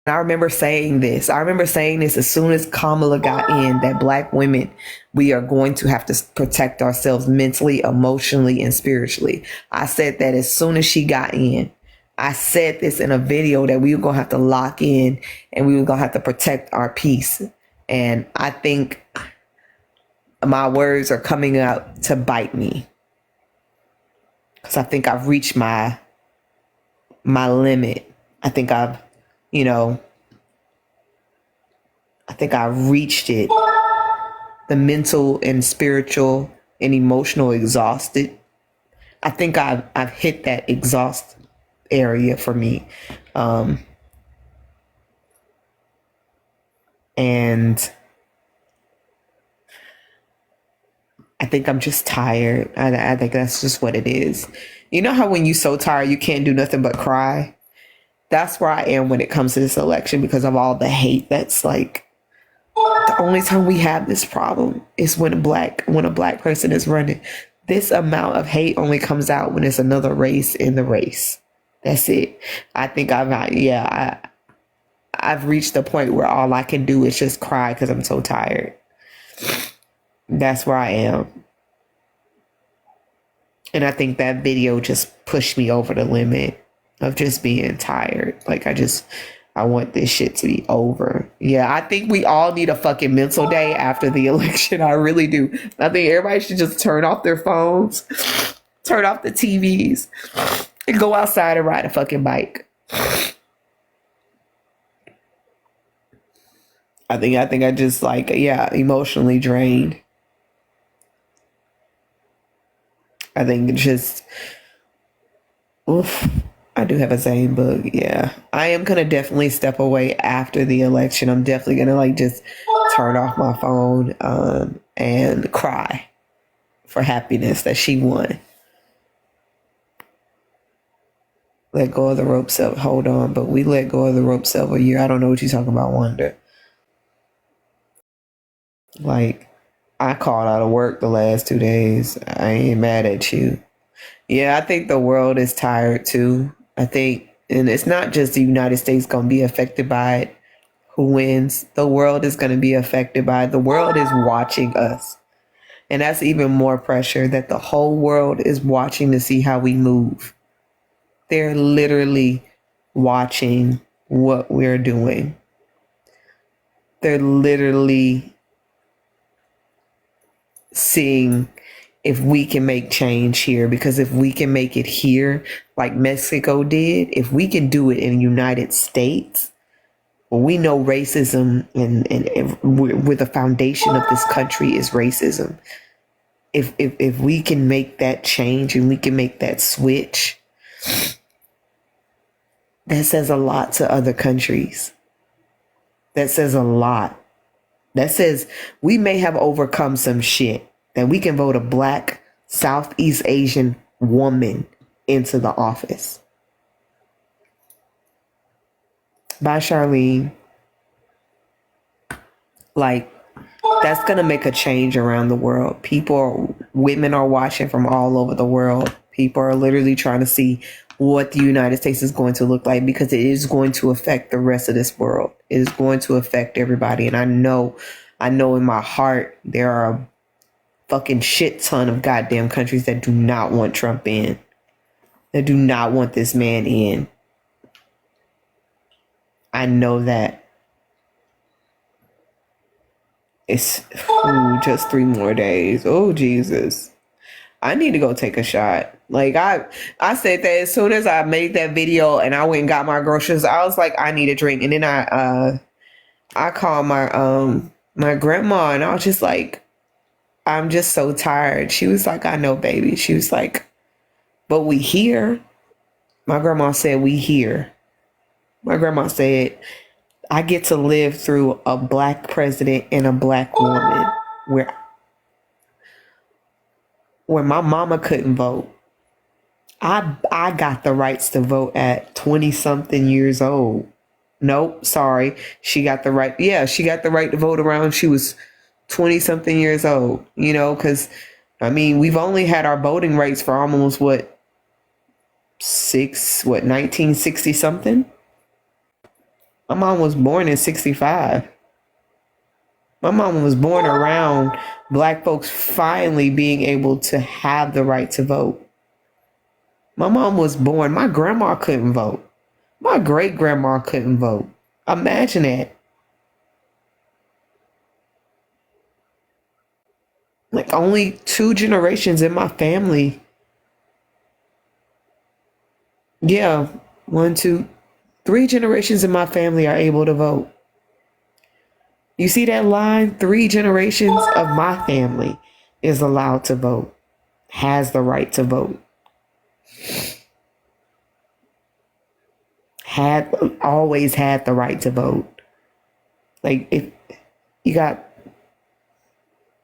I remember saying this. I remember saying this as soon as Kamala got in, that black women, we are going to have to protect ourselves mentally, emotionally, and spiritually. I said that as soon as she got in. I said this in a video that we were going to have to lock in and we were going to have to protect our peace. And I think my words are coming out to bite me because I think I've reached my limit. I think you know, I think I reached it. The mental and spiritual and emotional exhausted. I think I've hit that exhaust area for me. And I think I'm just tired. I think that's just what it is. You know how when you're so tired you can't do nothing but cry? That's where I am when it comes to this election because of all the hate that's like the only time we have this problem is when a black person is running. This amount of hate only comes out when it's another race in the race. That's it. I think I've reached the point where all I can do is just cry because I'm so tired. That's where I am. And I think that video just pushed me over the limit of just being tired. Like I want this shit to be over. Yeah, I think we all need a fucking mental day after the election. I really do. I think everybody should just turn off their phones, turn off the TVs, and go outside and ride a fucking bike. I think I just emotionally drained. I think it's just, oof. I do have a Zane bug. Yeah, I am gonna definitely step away after the election. I'm definitely gonna just turn off my phone and cry for happiness that she won. Let go of the ropes up. Hold on, but we let go of the ropes up a year. I don't know what you're talking about, Wanda. Like, I called out of work the last 2 days. I ain't mad at you. Yeah, I think the world is tired too. I think, and it's not just the United States going to be affected by it. Who wins? The world is going to be affected by it. The world is watching us. And that's even more pressure that the whole world is watching to see how we move. They're literally watching what we're doing. They're literally seeing if we can make change here, because if we can make it here like Mexico did, if we can do it in the United States, well, we know racism and where the foundation of this country is racism. If we can make that change and we can make that switch, that says a lot to other countries. That says a lot. That says we may have overcome some shit, that we can vote a black Southeast Asian woman into the office. Bye, Charlene. Like, that's going to make a change around the world. Women are watching from all over the world. People are literally trying to see what the United States is going to look like, because it is going to affect the rest of this world. It is going to affect everybody. And I know in my heart, there are a fucking shit ton of goddamn countries that do not want Trump in. That do not want this man in. I know that. It's just 3 more days. Oh, Jesus. I need to go take a shot. Like, I said that as soon as I made that video and I went and got my groceries, I was like, I need a drink. And then I called my grandma, and I was just like, I'm just so tired. She was like, I know, baby. She was like, but we here. My grandma said, we here. My grandma said, I get to live through a black president and a black woman where my mama couldn't vote. I got the rights to vote at 20 something years old. Nope, sorry. She got the right. Yeah, she got the right to vote around. She was 20 something years old, because I mean, we've only had our voting rights for almost 1960 something. My mom was born in 65. My mom was born around black folks finally being able to have the right to vote. My mom was born, my grandma couldn't vote. My great grandma couldn't vote. Imagine that. Like only two generations in my family. Yeah, one, two, three generations in my family are able to vote. You see that line? Three generations of my family is allowed to vote, has the right to vote, had always had the right to vote. Like if you got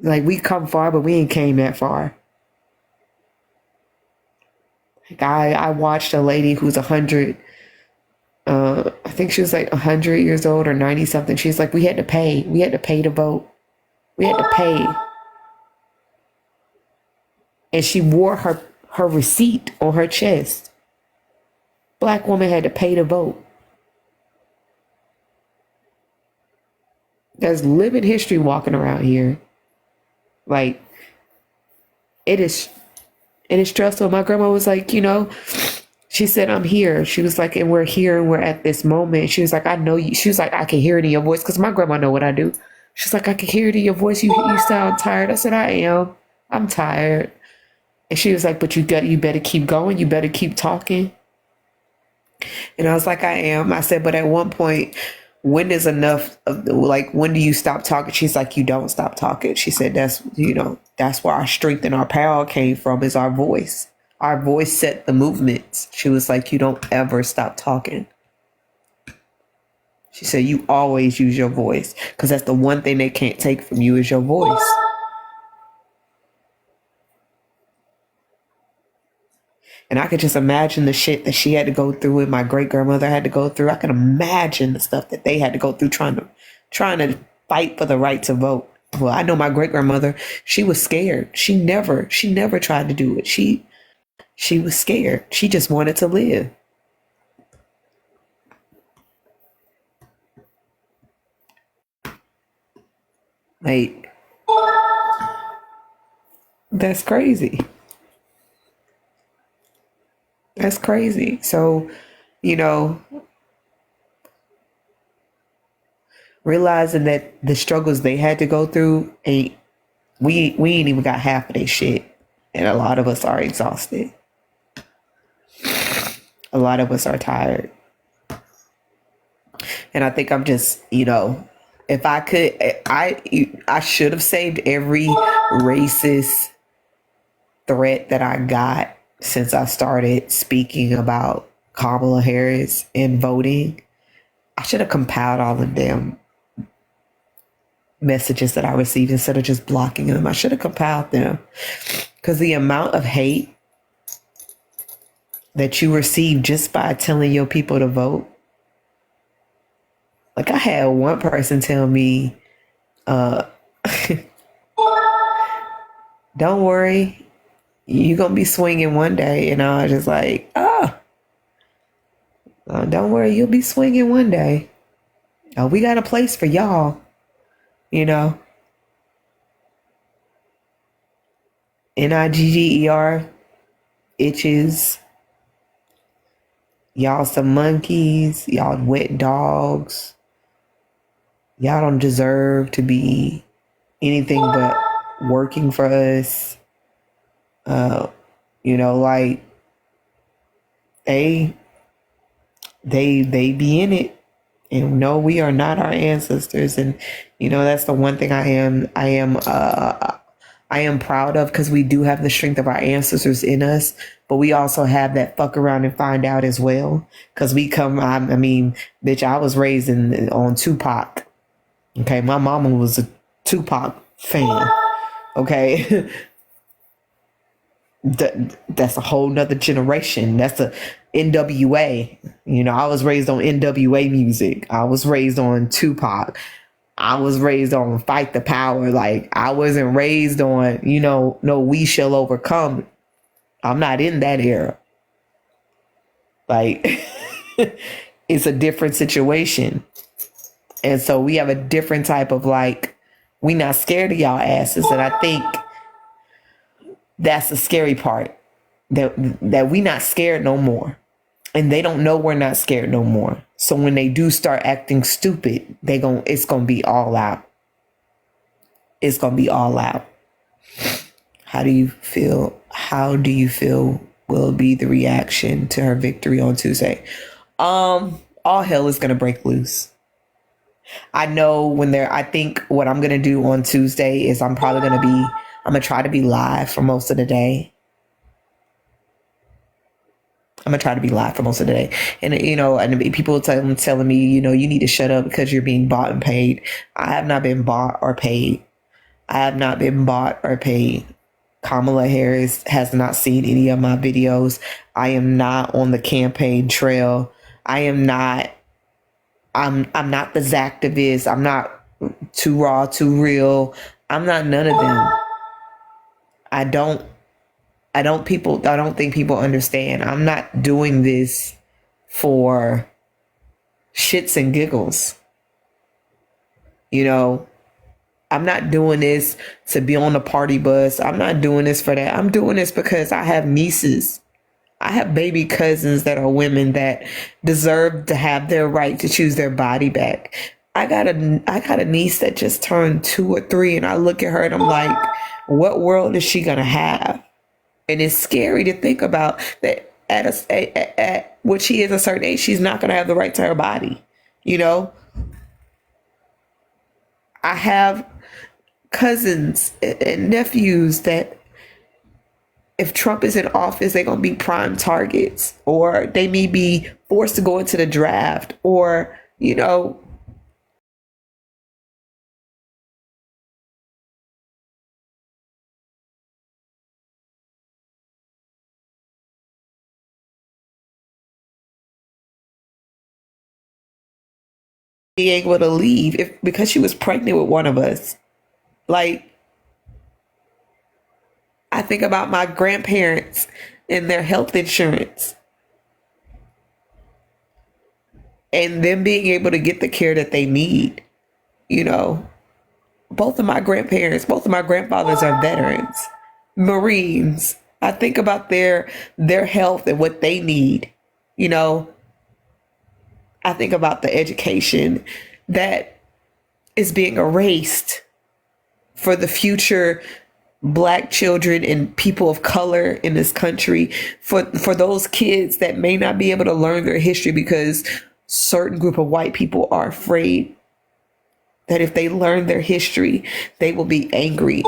like we come far, but we ain't came that far. Like I watched a lady who's 100. I think she was like 100 years old or 90 something. She's like, we had to pay. We had to pay to vote. We had to pay. And she wore her receipt on her chest. Black woman had to pay to vote. There's living history walking around here. Like it is stressful. My grandma was like, she said, I'm here. She was like, and we're here and we're at this moment. She was like, I know you. She was like, I can hear it in your voice because my grandma know what I do. She's like, I can hear it in your voice. You sound tired. I said, I am. I'm tired. And she was like, but you better keep going. You better keep talking. And I was like, I am. I said, but at one point, when is enough of like, when do you stop talking? She's like, you don't stop talking. She said, that's where our strength and our power came from, is our voice. Our voice set the movements. She was like, you don't ever stop talking. She said, you always use your voice because that's the one thing they can't take from you is your voice. And I could just imagine the shit that she had to go through and my great grandmother had to go through. I can imagine the stuff that they had to go through trying to fight for the right to vote. Well, I know my great grandmother, she was scared. She never tried to do it. She was scared. She just wanted to live. Like, that's crazy. That's crazy. So, you know, realizing that the struggles they had to go through ain't we ain't even got half of their shit. And a lot of us are exhausted. A lot of us are tired. And I think I'm just, if I could, I should have saved every racist threat that I got since I started speaking about Kamala Harris and voting. I should have compiled all of them messages that I received instead of just blocking them. I should have compiled them because the amount of hate that you receive just by telling your people to vote. Like I had one person tell me, don't worry, you're going to be swinging one day. And I was just like, don't worry, you'll be swinging one day. Oh, we got a place for y'all, Nigger, itches. Y'all some monkeys. Y'all wet dogs. Y'all don't deserve to be anything but working for us. Like they be in it. And no, we are not our ancestors. And that's the one thing I am proud of, because we do have the strength of our ancestors in us, but we also have that fuck around and find out as well. Because bitch, I was raised on Tupac. Okay, my mama was a Tupac fan. Okay, that's a whole nother generation. That's a NWA. I was raised on NWA music. I was raised on Tupac. I was raised on Fight the Power. Like I wasn't raised on, no, we shall overcome. I'm not in that era. Like it's a different situation. And so we have a different type of like, we not scared of y'all asses. And I think that's the scary part, that we not scared no more. And they don't know we're not scared no more. So when they do start acting stupid, it's gonna be all out. It's gonna be all out. How do you feel? How do you feel will be the reaction to her victory on Tuesday? All hell is gonna break loose. I know I think what I'm gonna do on Tuesday is I'm gonna try to be live for most of the day. I'm gonna try to be live for most of the day. And people telling me, you need to shut up because you're being bought and paid. I have not been bought or paid. I have not been bought or paid. Kamala Harris has not seen any of my videos. I am not on the campaign trail. I'm not the Zactivist. I'm not Too Raw, Too Real. I'm not none of them. I don't think people understand. I'm not doing this for shits and giggles. I'm not doing this to be on the party bus. I'm not doing this for that. I'm doing this because I have nieces. I have baby cousins that are women that deserve to have their right to choose their body back. I got a niece that just turned 2 or 3, and I look at her and I'm like, what world is she gonna have? And it's scary to think about that at when she is a certain age, she's not gonna have the right to her body. I have cousins and nephews that if Trump is in office, they're going to be prime targets, or they may be forced to go into the draft, or, be able to leave because she was pregnant with one of us. Like, I think about my grandparents and their health insurance and them being able to get the care that they need. Both of my grandfathers are veterans, Marines. I think about their health and what they need. I think about the education that is being erased for the future Black children and people of color in this country, for those kids that may not be able to learn their history because certain group of white people are afraid that if they learn their history, they will be angry.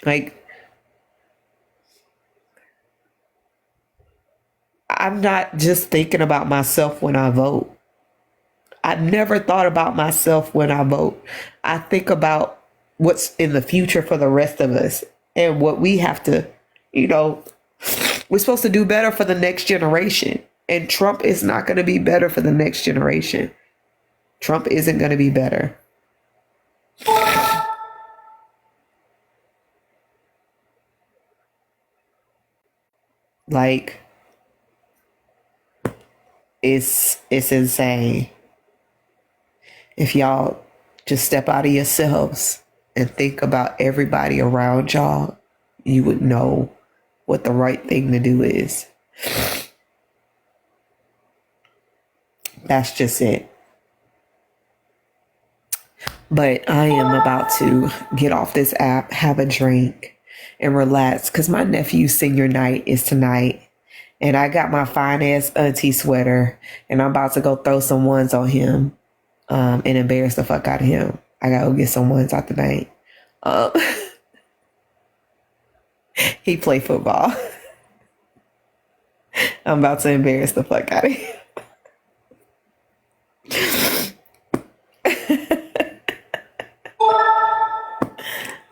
Like, I'm not just thinking about myself when I vote. I've never thought about myself when I vote. I think about what's in the future for the rest of us and what we have to, we're supposed to do better for the next generation. And Trump is not going to be better for the next generation. Trump isn't going to be better. Like, it's insane. If y'all just step out of yourselves and think about everybody around y'all, you would know what the right thing to do is. That's just it. But I am about to get off this app, have a drink, and relax because my nephew's senior night is tonight. And I got my fine ass auntie sweater, and I'm about to go throw some ones on him and embarrass the fuck out of him. I gotta go get some ones out the night. He played football. I'm about to embarrass the fuck out of him.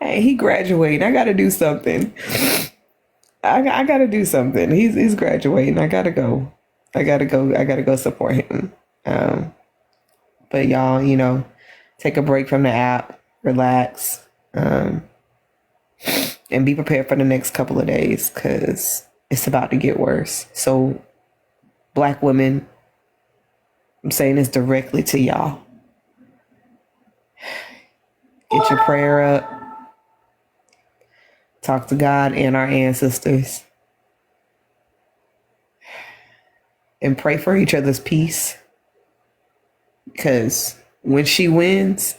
Hey, he graduating. I gotta do something. I gotta do something. He's graduating. I gotta go. I gotta go support him. But y'all, take a break from the app, relax, and be prepared for the next couple of days because it's about to get worse. So Black women, I'm saying this directly to y'all. Get your prayer up. Talk to God and our ancestors. And pray for each other's peace. Because when she wins,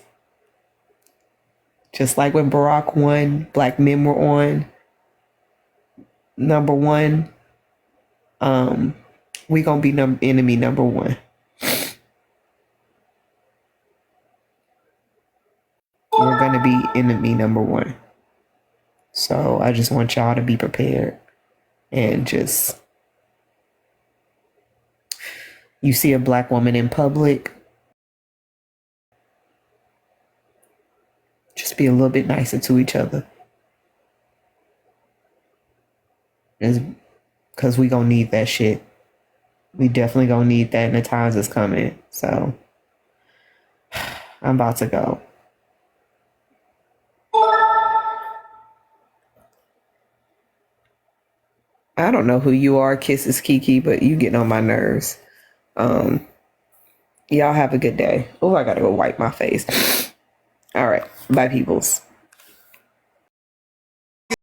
just like when Barack won, black men were on number one. We gonna be enemy number one. We're gonna be enemy number one. So I just want y'all to be prepared and just, you see a black woman in public, just be a little bit nicer to each other. Because we gonna need that shit. We definitely gonna need that in the times that's coming. So I'm about to go. I don't know who you are, Kisses Kiki, but you getting on my nerves. Y'all have a good day. Oh, I gotta go wipe my face. All right. Bye, peoples.